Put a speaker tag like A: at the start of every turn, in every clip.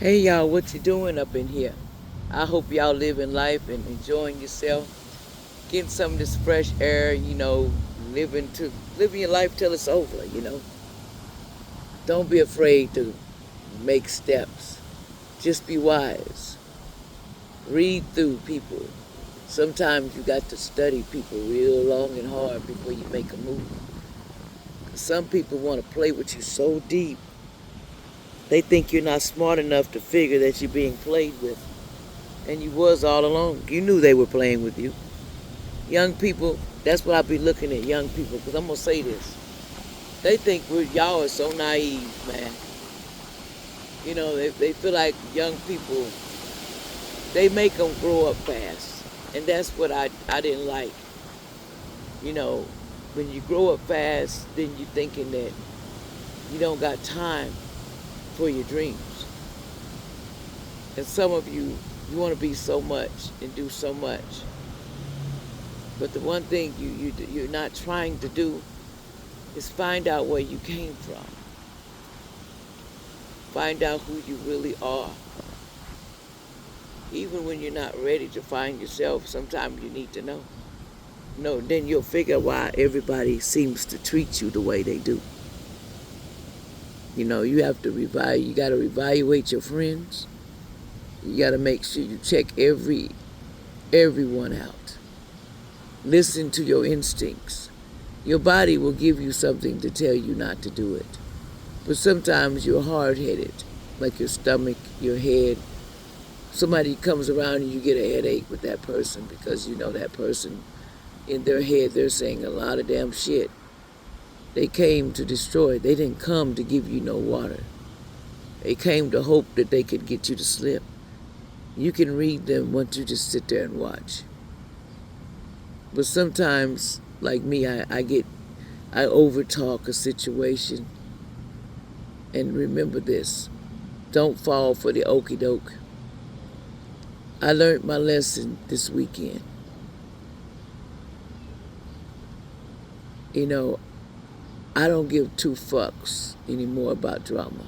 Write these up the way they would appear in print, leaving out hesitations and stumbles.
A: Hey y'all, what you doing up in here? I hope y'all living life and enjoying yourself, getting some of this fresh air, living your life till it's over. Don't be afraid to make steps. Just be wise. Read through people. Sometimes you got to study people real long and hard before you make a move. Some people want to play with you so deep, they think you're not smart enough to figure that you're being played with. And you was all along. You knew they were playing with you. Young people, that's what I be looking at young people, because I'm going to say this. They think y'all are so naive, man. They feel like young people, they make them grow up fast. And that's what I didn't like. You know, when you grow up fast, then you're thinking that you don't got time for your dreams. And some of you want to be so much and do so much. But the one thing you're not trying to do is find out where you came from. Find out who you really are. Even when you're not ready to find yourself, sometimes you need to know. No, then you'll figure why everybody seems to treat you the way they do. You have to you got to evaluate your friends. You got to make sure you check everyone out. Listen to your instincts. Your body will give you something to tell you not to do it. But sometimes you're hard-headed, like your stomach, your head. Somebody comes around and you get a headache with that person because you know that person, in their head, they're saying a lot of damn shit. They came to destroy. They didn't come to give you no water. They came to hope that they could get you to slip. You can read them once you just sit there and watch. But sometimes, like me, I overtalk a situation. And remember this, don't fall for the okie doke. I learned my lesson this weekend. I don't give two fucks anymore about drama.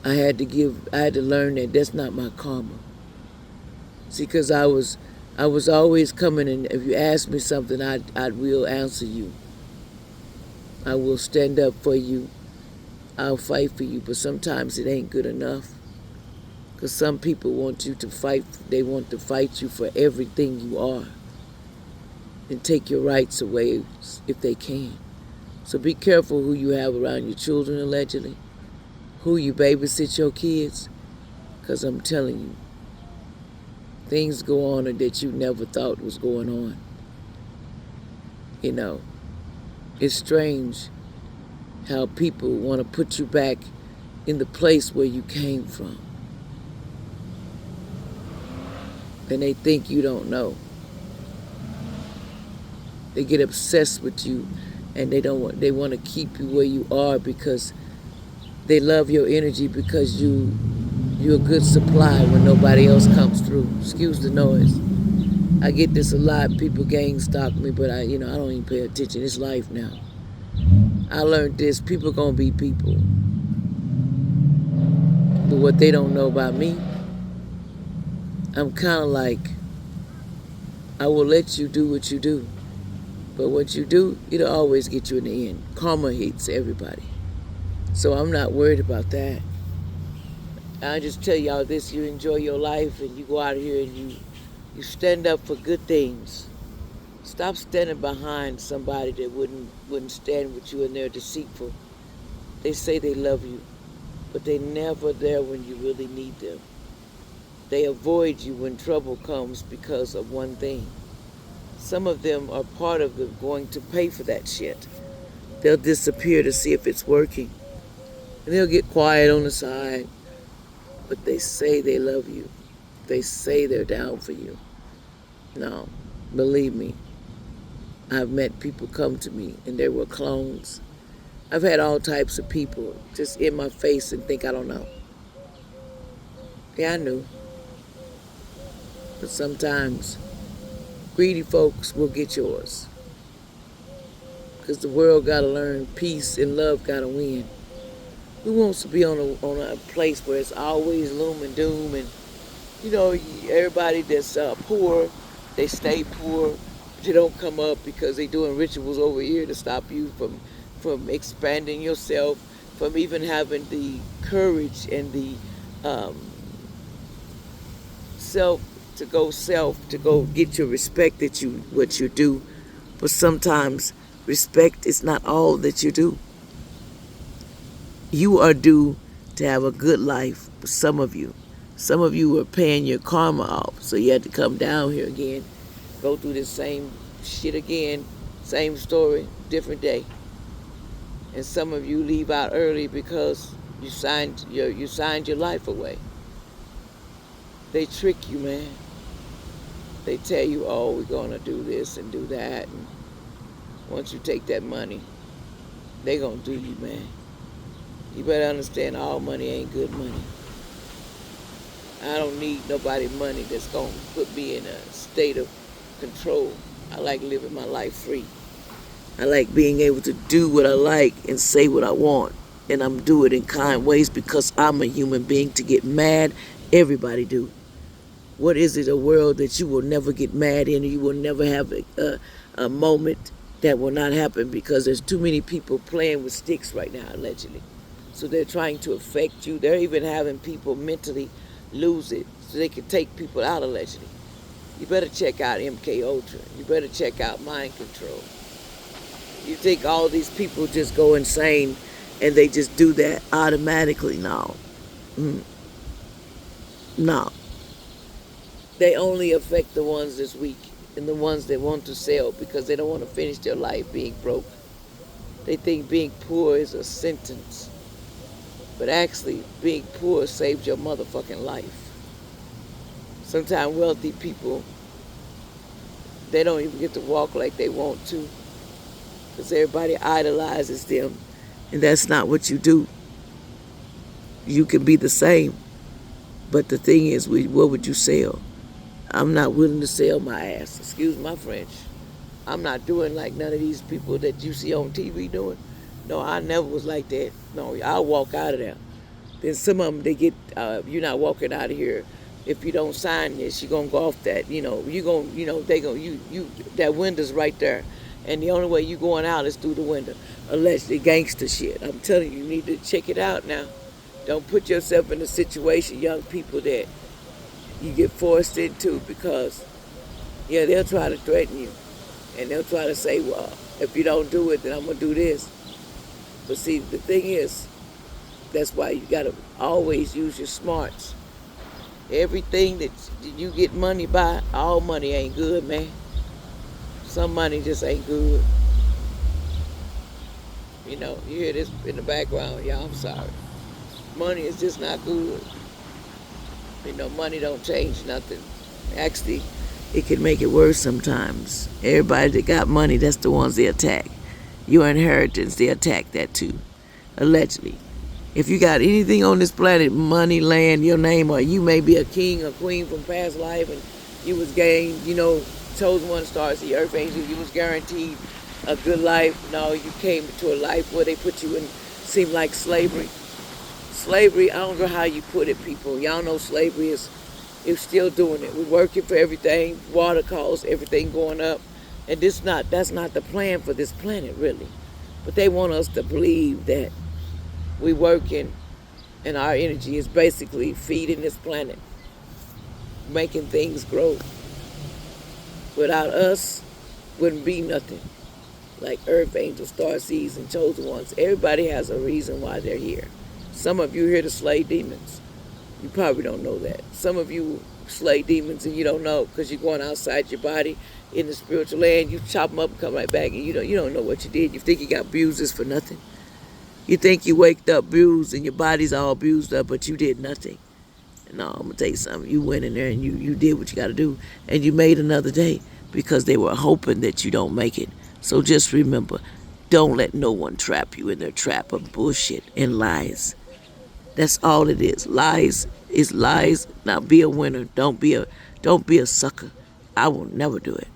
A: I had to learn that that's not my karma. See, because I was always coming, and if you ask me something, I will answer you. I will stand up for you. I'll fight for you, but sometimes it ain't good enough. Because some people want you to fight, they want to fight you for everything you are and take your rights away if they can. So be careful who you have around your children, allegedly, who you babysit your kids, because I'm telling you, things go on that you never thought was going on. It's strange how people want to put you back in the place where you came from. And they think you don't know. They get obsessed with you, and they want to keep you where you are because they love your energy, because you're a good supply when nobody else comes through. Excuse the noise. I get this a lot. People gang stalk me, but I don't even pay attention. It's life now. I learned this. People gonna be people. But what they don't know about me, I'm kind of like, I will let you do what you do. But what you do, it'll always get you in the end. Karma hates everybody. So I'm not worried about that. I just tell y'all this, you enjoy your life and you go out here and you stand up for good things. Stop standing behind somebody that wouldn't stand with you, and they're deceitful. They say they love you, but they're never there when you really need them. They avoid you when trouble comes because of one thing. Some of them are part of the going to pay for that shit. They'll disappear to see if it's working. And they'll get quiet on the side. But they say they love you. They say they're down for you. No, believe me, I've met people come to me and they were clones. I've had all types of people just in my face and think I don't know. Yeah, I knew. But sometimes greedy folks will get yours. Because the world got to learn peace and love got to win. Who wants to be on a place where it's always gloom and doom, and everybody that's poor, they stay poor. They don't come up because they doing rituals over here to stop you from expanding yourself, from even having the courage and the um, self to go get your respect that you what you do. But sometimes respect is not all that you do. You are due to have a good life. Some of you are paying your karma off, so you had to come down here again, go through the same shit again, same story, different day. And some of you leave out early because you signed your life away. They trick you, man. They tell you, oh, we're gonna do this and do that, and once you take that money, they gonna do you, man. You better understand all money ain't good money. I don't need nobody money that's gonna put me in a state of control. I like living my life free. I like being able to do what I like and say what I want. And I'm do it in kind ways because I'm a human being. To get mad, everybody do. What is it, a world that you will never get mad in, or you will never have a moment that will not happen because there's too many people playing with sticks right now, allegedly. So they're trying to affect you. They're even having people mentally lose it so they can take people out, allegedly. You better check out MK Ultra. You better check out Mind Control. You think all these people just go insane and they just do that automatically? No. No. They only affect the ones that's weak and the ones that want to sell because they don't want to finish their life being broke. They think being poor is a sentence. But actually, being poor saves your motherfucking life. Sometimes wealthy people, they don't even get to walk like they want to because everybody idolizes them, and that's not what you do. You can be the same, but the thing is, what would you sell? I'm not willing to sell my ass. Excuse my French. I'm not doing like none of these people that you see on TV doing. No, I never was like that. No, I'll walk out of there. Then some of them, they get, you're not walking out of here. If you don't sign this, you're going to go off that. That window's right there. And the only way you going out is through the window. Allegedly gangster shit. I'm telling you, you need to check it out now. Don't put yourself in a situation, young people, that you get forced into because, they'll try to threaten you. And they'll try to say, well, if you don't do it, then I'm going to do this. But see, the thing is, that's why you got to always use your smarts. Everything that you get money by, all money ain't good, man. Some money just ain't good. You hear this in the background, y'all, I'm sorry. Money is just not good. Money don't change nothing. Actually, it can make it worse sometimes. Everybody that got money, that's the ones they attack. Your inheritance, they attack that too, allegedly. If you got anything on this planet, money, land, your name, or you may be a king or queen from past life, and you was chosen one stars, the earth angel, you was guaranteed a good life. No, you came to a life where they put you in, seemed like slavery. Slavery, I don't know how you put it, people. Y'all know slavery is still doing it. We're working for everything, water costs, everything going up. And that's not the plan for this planet, really. But they want us to believe that we working and our energy is basically feeding this planet, making things grow. Without us, wouldn't be nothing. Like earth angels, star seeds, and chosen ones. Everybody has a reason why they're here. Some of you here to slay demons. You probably don't know that. Some of you slay demons and you don't know because you're going outside your body in the spiritual land. You chop them up and come right back, and you don't know what you did. You think you got bruises for nothing. You think you waked up bruised and your body's all bruised up, but you did nothing. No, I'm going to tell you something. You went in there and you did what you got to do, and you made another day because they were hoping that you don't make it. So just remember, don't let no one trap you in their trap of bullshit and lies. That's all it is. Lies is lies. Now be a winner. Don't be a sucker. I will never do it.